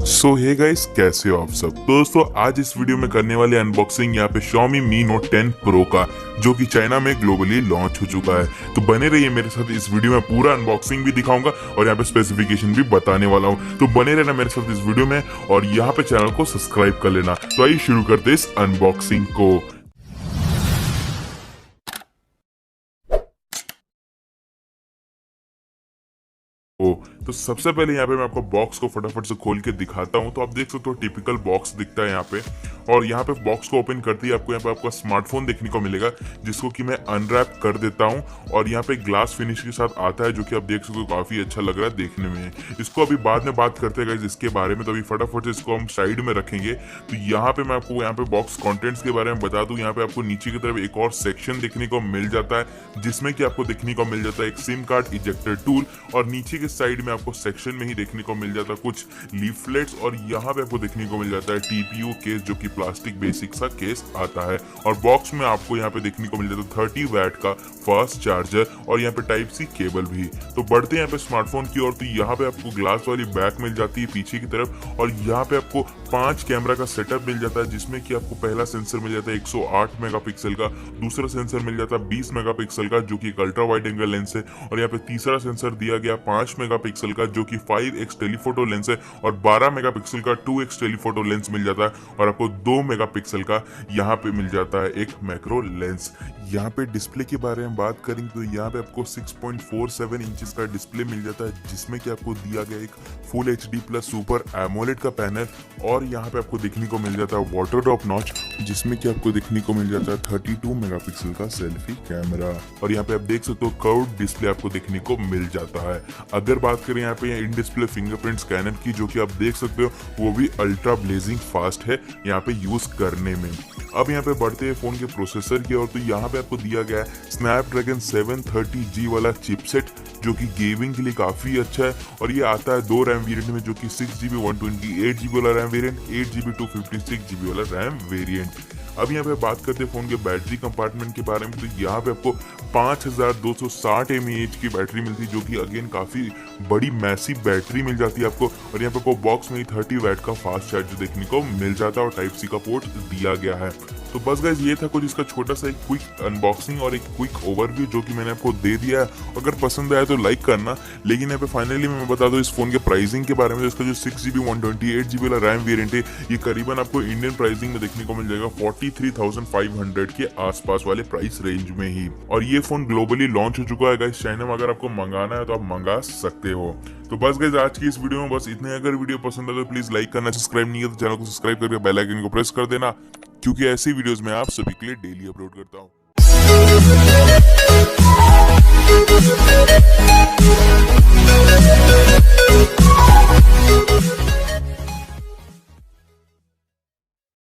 सो hey guys, कैसे हो आप सब। तो दोस्तों आज इस वीडियो में करने वाले अनबॉक्सिंग यहाँ पे Xiaomi Mi Note 10 Pro का, जो कि चाइना में ग्लोबली लॉन्च हो चुका है। तो बने रहिए मेरे साथ, इस वीडियो में पूरा अनबॉक्सिंग भी दिखाऊंगा और यहाँ पे स्पेसिफिकेशन भी बताने वाला हूँ। तो बने रहना मेरे साथ इस वीडियो में और यहाँ पे चैनल को सब्सक्राइब कर लेना। तो आइए शुरू करते इस अनबॉक्सिंग को। तो सबसे पहले यहाँ पे मैं आपको बॉक्स को फटाफट से खोल के दिखाता हूँ। तो आप देख सकते हो टिपिकल बॉक्स दिखता है यहाँ पे, और यहाँ पे बॉक्स को ओपन करते ही आपको यहाँ पे आपका स्मार्टफोन देखने को मिलेगा, जिसको कि मैं अनरैप कर देता हूँ। और यहाँ पे ग्लास फिनिश के साथ आता है, जो कि आप देख सकते हो काफी अच्छा लग रहा है देखने में। इसको अभी बाद में बात करते हैं इसके बारे में, तो अभी फटाफट से इसको हम साइड में रखेंगे। तो यहाँ पे मैं आपको यहाँ पे बॉक्स कॉन्टेंट्स के बारे में बता दूं। यहाँ पे आपको नीचे की तरफ एक और सेक्शन देखने को मिल जाता है, जिसमें कि आपको देखने को मिल जाता है एक सिम कार्ड इजेक्टर टूल, और नीचे के साइड में आपको सेक्शन में ही देखने को मिल जाता है कुछ लीफलेट्स, और यहाँ पे आपको देखने को मिल जाता है टीपीयू केस, जो कि प्लास्टिक बेसिक सा केस आता है। और बॉक्स में आपको यहाँ पे देखने को मिल जाता है 30 वैट का फास्ट चार्जर और यहाँ पे टाइप सी केबल भी। तो बढ़ते हैं यहाँ पे स्मार्टफोन की ओर। तो यहाँ पे आपको ग्लास वाली बैक मिल जाती है पीछे की तरफ, और यहाँ पे आपको 5 कैमरा का सेटअप मिल जाता है, जिसमें कि आपको पहला सेंसर मिल जाता है 108 मेगापिक्सल का, दूसरा सेंसर मिल जाता है 20 मेगापिक्सल का, जो कि एक अल्ट्रा वाइड एंगल लेंस है, और यहाँ पे तीसरा सेंसर दिया गया 5 मेगापिक्सल का, जो कि 5x टेलीफोटो लेंस है, और 12 मेगापिक्सल का 2x टेलीफोटो लेंस मिल जाता है, और आपको 2 मेगापिक्सल का यहाँ पे मिल जाता है एक मैक्रो लेंस। यहाँ पे डिस्प्ले के बारे में बात करेंगे तो यहाँ पे आपको 6.47 इंचेस का डिस्प्ले मिल जाता है, जिसमें कि आपको दिया गया एक full HD plus super AMOLED का पैनल, और यहाँ पे आपको देखने को मिल जाता है वाटर ड्रॉप नॉच, जिसमें कि आपको देखने को मिल जाता है 32 मेगापिक्सल का सेल्फी कैमरा, और यहाँ पे आप देख सकते हो कर्व डिस्प्ले आपको देखने को मिल जाता है। अगर बात करें यहाँ पे इन डिस्प्ले फिंगरप्रिंट स्कैनर की, जो कि आप देख सकते हो वो भी अल्ट्रा ब्लेजिंग फास्ट है यहाँ पे यूज करने में। अब यहाँ पे बढ़ते हैं फोन के प्रोसेसर की ओर। तो यहाँ पे आपको दिया गया है स्नैपड्रैगन 730G वाला चिपसेट, जो कि गेमिंग के लिए काफी अच्छा है, और ये आता है 2 रैम वेरिएंट में, जो कि 6GB 128GB वाला रैम वेरिएंट, 8GB 256GB वाला रैम वेरिएंट। अब यहाँ पे बात करते हैं फोन के बैटरी कंपार्टमेंट के बारे में। तो यहाँ पे आपको 5260 mAh की बैटरी मिलती है, जो कि अगेन काफी बड़ी मैसिव बैटरी मिल जाती है आपको, और यहाँ पे आपको बॉक्स में ही 30 वैट का फास्ट चार्जर देखने को मिल जाता है, और टाइप सी का पोर्ट दिया गया है। तो बस गाइस ये था कुछ इसका छोटा सा एक क्विक अनबॉक्सिंग और एक क्विक ओवरव्यू, जो कि मैंने आपको दे दिया है। अगर पसंद आया तो लाइक करना। लेकिन यहाँ पे फाइनली मैं बता दूं इस फोन के प्राइसिंग के बारे में। इसका जो 6GB 128GB वाला रैम वेरिएंट है, ये करीबन आपको इंडियन प्राइसिंग में देखने को मिल जाएगा 43,500 के आसपास वाले प्राइस रेंज में ही। और ये फोन ग्लोबली लॉन्च हो चुका है गाइस चाइना में। अगर आपको मंगाना है तो आप मंगा सकते हो। तो बस गाइस आज की इस वीडियो में बस इतने। अगर वीडियो पसंद है तो प्लीज लाइक करना, सब्सक्राइब नहीं है तो चैनल को सब्सक्राइब करके बेल आइकन को प्रेस कर देना, क्योंकि ऐसी वीडियोस मैं आप सभी के लिए डेली अपलोड करता हूँ।